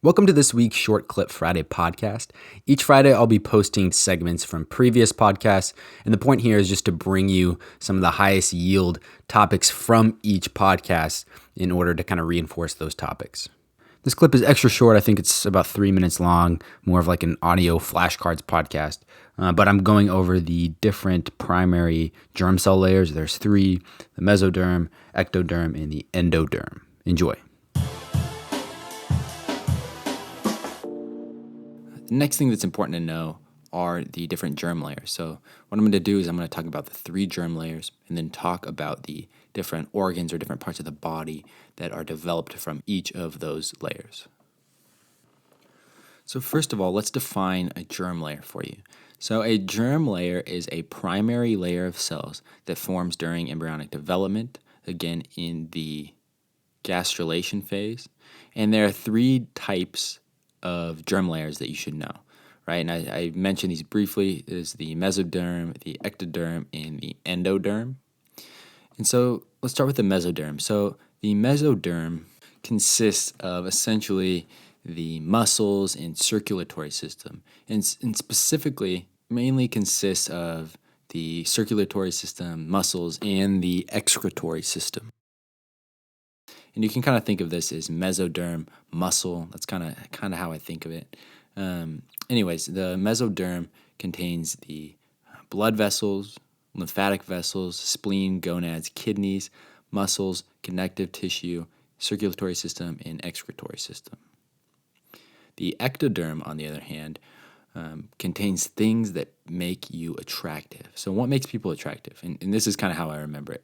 Welcome to this week's Short Clip Friday podcast. Each Friday, I'll be posting segments from previous podcasts, and the point here is just to bring you some of the highest yield topics from each podcast in order to kind of reinforce those topics. This clip is extra short. I think it's about 3 minutes long, more of like an audio flashcards podcast. But I'm going over the different primary germ cell layers. There's three: the mesoderm, ectoderm, and the endoderm. Enjoy. The next thing that's important to know are the different germ layers. So what I'm going to do is I'm going to talk about the three germ layers and then talk about the different organs or different parts of the body that are developed from each of those layers. So first of all, let's define a germ layer for you. So a germ layer is a primary layer of cells that forms during embryonic development, again in the gastrulation phase. And there are three types of germ layers that you should know, right? And I mentioned these briefly. Is the mesoderm, the ectoderm, and the endoderm. And so let's start with the mesoderm. So the mesoderm consists of essentially the muscles and circulatory system, and specifically mainly consists of the circulatory system, muscles, and the excretory system. And you can kind of think of this as mesoderm, muscle. That's kind of how I think of it. Anyways, the mesoderm contains the blood vessels, lymphatic vessels, spleen, gonads, kidneys, muscles, connective tissue, circulatory system, and excretory system. The ectoderm, on the other hand, contains things that make you attractive. So what makes people attractive? And this is kind of how I remember it.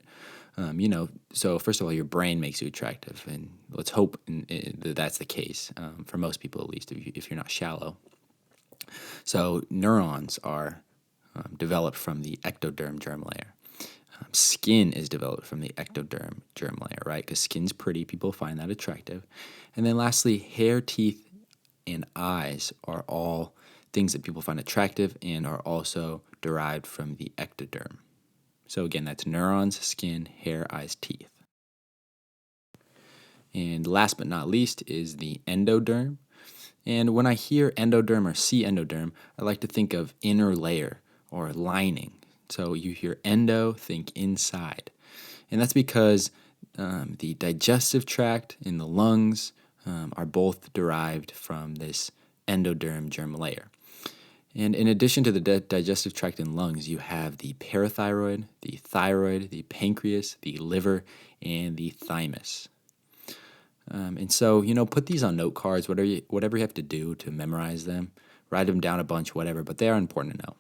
So first of all, your brain makes you attractive, and let's hope that that's the case for most people, at least if you're not shallow. So neurons are developed from the ectoderm germ layer. Skin is developed from the ectoderm germ layer, right? Because skin's pretty, people find that attractive. And then lastly, hair, teeth, and eyes are all things that people find attractive and are also derived from the ectoderm. So again, that's neurons, skin, hair, eyes, teeth. And last but not least is the endoderm. And when I hear endoderm or see endoderm, I like to think of inner layer or lining. So you hear endo, think inside. And that's because the digestive tract and the lungs are both derived from this endoderm germ layer. And in addition to the digestive tract and lungs, you have the parathyroid, the thyroid, the pancreas, the liver, and the thymus. And so, put these on note cards, whatever you have to do to memorize them, write them down a bunch, whatever, but they are important to know.